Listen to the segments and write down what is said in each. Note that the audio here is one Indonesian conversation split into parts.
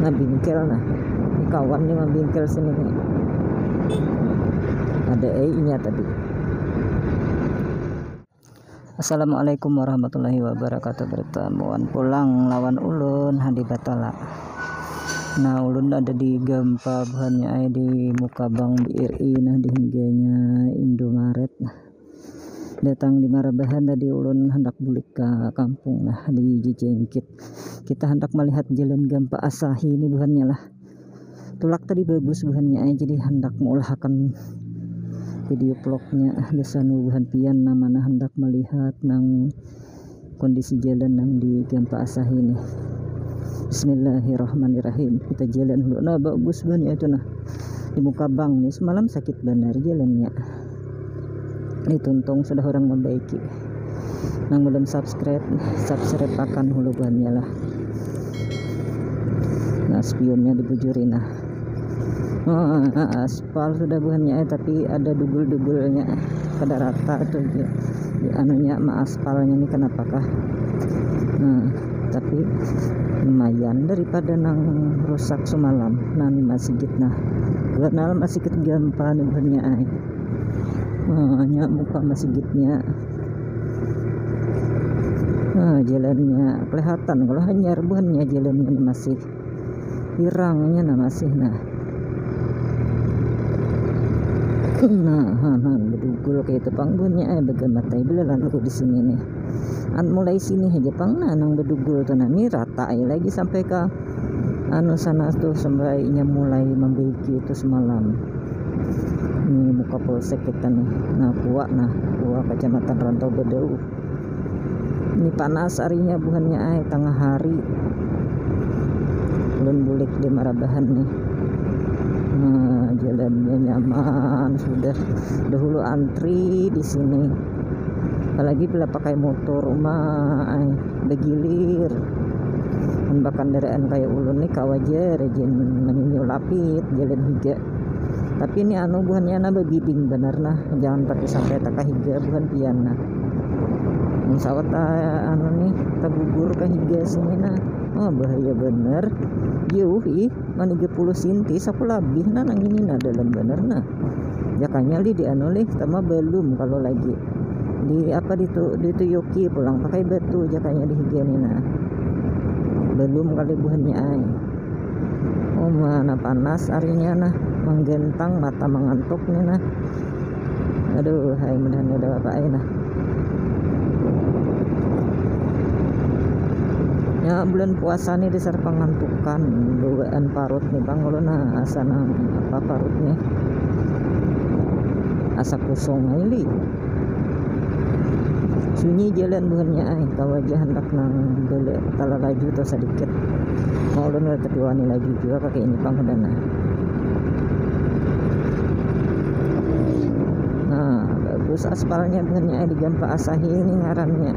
Nah bingkel nah ini kawan nih mah bingkel sini nih. Ada nya tadi. Assalamualaikum warahmatullahi wabarakatuh. Bertemuan pulang lawan ulun hadi Batala. Nah ulun ada di gempa bahannya di muka Bank BRI nah di hingganya Indomaret. Datang di Marabahan tadi ulun hendak bulik ke kampung nah di Jijengkit. Kita hendak melihat jalan gempa Asahi ini bahannya lah. Tulak tadi bagus bahannya jadi hendak mengulahkan video vlognya desa nubuhan pian namanya hendak melihat nang kondisi jalan nang di gempa Asahi ini. Bismillahirrahmanirrahim. Kita jalan dulu. Nah bagus banget itu nah di muka Bank nih semalam sakit benar jalannya. Ini tuntung sudah orang membaiki. Nang belum subscribe akan hulu banyak lah. Nah spionnya dibujurin nah. Aspal sudah buahnya tapi ada dugul-dugulnya kada rata tuh di anunya ma aspalnya ini kenapakah. Nah tapi lumayan daripada nang rusak semalam nang masjid nah karena masjid gempa nuhnya nya muka masjidnya. Nah jalannya kelihatan kalau hanya buahnya jalannya ini masih hirangnya nah masih nah bedugul kayak itu panggungnya bagaimana bila lalu di sini nih mulai sini aja pang nang bedugul tuh nah ini rata lagi sampai ke sana tuh sampai mulai membaiki itu semalam. Ini muka polsek kita nih nah Puak kecamatan Rantau Bedau. Ini panas harinya bukannya tengah hari belum bulik di Marabahan nih. Nah jalannya nyaman sudah dahulu antri di sini apalagi bila pakai motor begilir bahkan kendaraan kayak ulun nih kawajar rejin meninjau lapit jalan higa tapi ini buhannya bebiding benar nah jangan pakai sampai tak higa bukan pian nah sawat nih tagugur ke higa sini nah bahaya bener jauh mana 30 cm aku lebih nah nang ini nah dalam bener nah jakanya li dianolih sama belum kalau lagi di di Yoki pulang pakai batu jakanya di higani nah belum kali buahnya mana panas harinya nah menggentang mata mengantuk nih nah aduh mudah-mudahan ada apa nah ya bulan puasa nih dasar pengantukan bawaan parut nih bang kalau nah asana apa parut nih asa kosong ini sunyi jalan buahnya kawajah hendak nang beli tala laju atau sedikit mau lu tapi wani laju juga pakai ini bang dana. Nah bagus aspalnya buahnya di gempa Asahi ini ngarannya.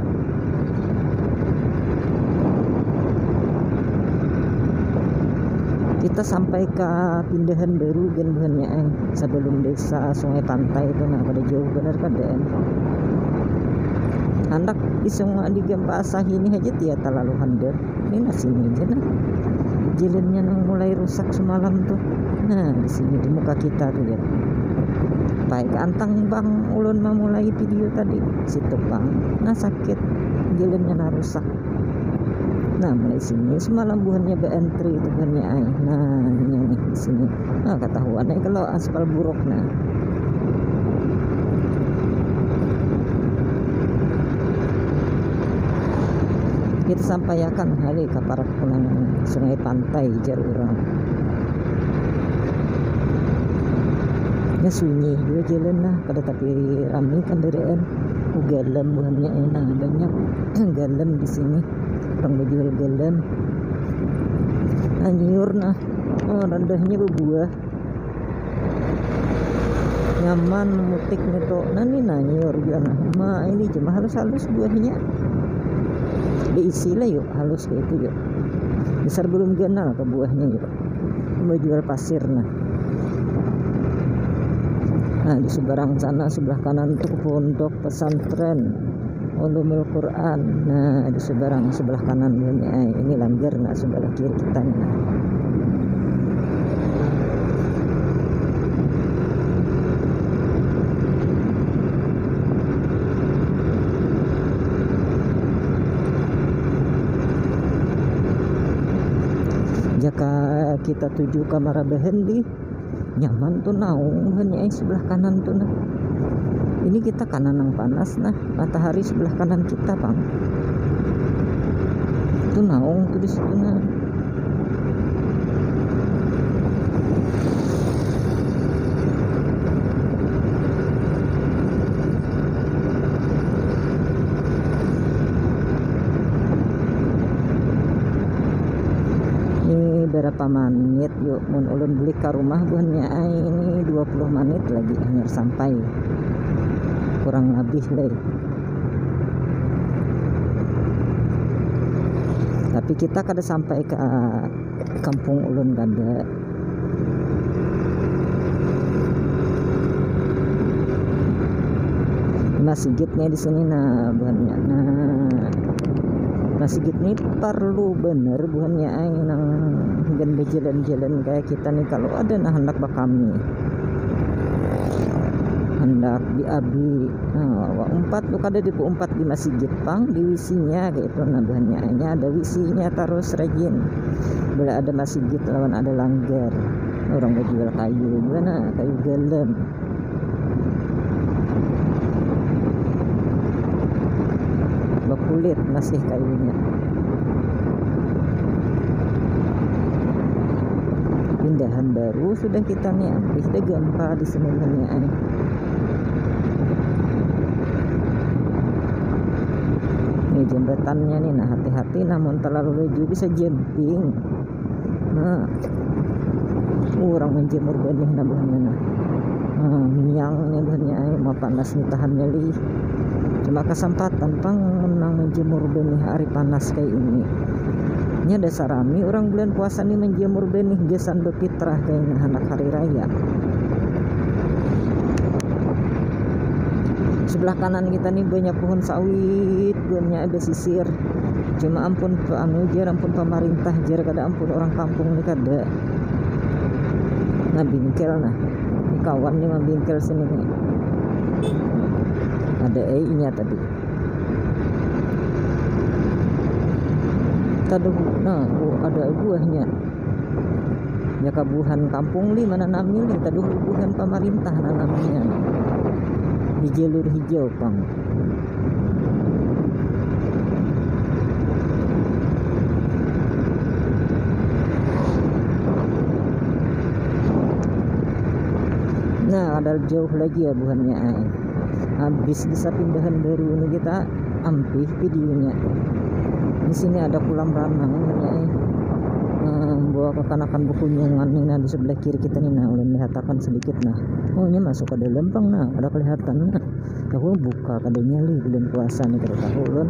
Kita sampai ke pindahan baru buahnya sebelum desa Sungai Pantai itu nah pada jauh benar kadang hendak di gempa Asahi ini aja tiada terlalu handal ini nasi ini aja nah jalannya yang mulai rusak semalam tuh nah di sini di muka kita tuh lihat baik antang bang ulun mau mulai video tadi situ bang nah sakit jalannya nah rusak nah mulai sini semalam buahnya beentri itu buahnya nah ini di sini nah ketahuannya kalau aspal buruk nah kita sampaikan hari ke para pulang Sungai Pantai jar urang ya sunyi juga jalan nah kada tapi ramai kendaraan galam buahnya enak banyak galam di sini orang berjual galam anyur nah rendahnya berbuah nyaman mutik nito nah ini nanyur juga nah ini cuma halus-halus buahnya diisi lah yuk halus kayak itu yuk besar belum kenal ke buahnya yuk mau jual pasir nah di seberang sana sebelah kanan itu pondok pesantren Ulumul Quran nah di seberang sebelah kanan ini langgar nah sebelah kiri kita nah jika kita tuju ke Marabahan di nyaman tuh naung hanya sebelah kanan tuh nah. Ini kita kanan yang panas nah, matahari sebelah kanan kita bang. Tuh naung tuh di situ nah. Berapa menit yuk mun ulun beli ke rumah buahnya ini 20 menit lagi hanya sampai kurang lebih leh. Tapi kita kada sampai ke kampung ulun kada. Masjidnya di sini nah buahnya nah. Masjid ini perlu bener buahnya nang dan berjalan-jalan kayak kita nih kalau ada nah hendak bakami hendak di abi nah, empat tuh kada di empat di masjid pang di wisinya kayak itu nah buahnya hanya ada wisinya terus rajin bila ada masjid lawan ada langgar orang jual kayu mana kayu galem kulit masih kayunya. Pindahan baru sudah kita nih habis deh gempa di sini nih. Ini jembatannya nih nah hati-hati namun terlalu laju bisa jumping. Nah orang menjemur benih nah bahannya nah. Miang nih bahannya mau panas nih tahan nyali. Cuma kesempatan pang menang menjemur benih hari panas kayak ini. Ini ada sarami orang bulan puasa nih menjemur benih gesan bepitrah kayak anak hari raya. Sebelah kanan kita nih banyak pohon sawit, buahnya ada sisir. Cuma ampun ampun pemerintah jar kada ampun orang kampung nih kada. Nah bingkel nah, ini kawan nih membingkel sini nih. Ada nya tadi. Nah, ada buahnya. Ya kabuhan kampung li mana namanya taduh buhan pemerintah namanya. Di jalur hijau pang. Nah, ada jauh lagi ya buhannya habis bisa pindahan baru ini kita ampih videonya. Di sini ada kolam renang bawa kekanakan berkunjungan nih nah di sebelah kiri kita nih nah ulun lihatakan sedikit nah ini masuk ke dalam bang nah ada kelihatan nah aku buka kadanya li bulan puasa nih kada tahu ulun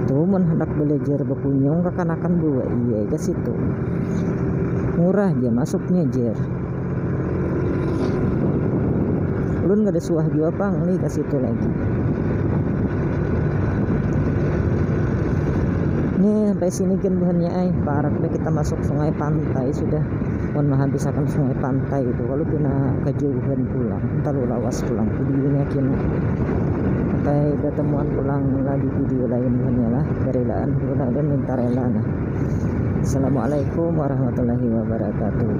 tuh mun hendak belajar berkunjung kekanakan bawa iya ke situ murah aja masuknya jer. Ulun gak ada suah juga pang nih ke situ lagi. Nih sampai sini kan bahannya parak kita masuk sungai pantai sudah menghabiskan sungai pantai itu kalau pina kejauhan pulang terlalu lawas pulang videonya kini sampai ketemuan pulang lagi video lain bahannya lah kerelaan dan minta rela nah. Assalamualaikum warahmatullahi wabarakatuh.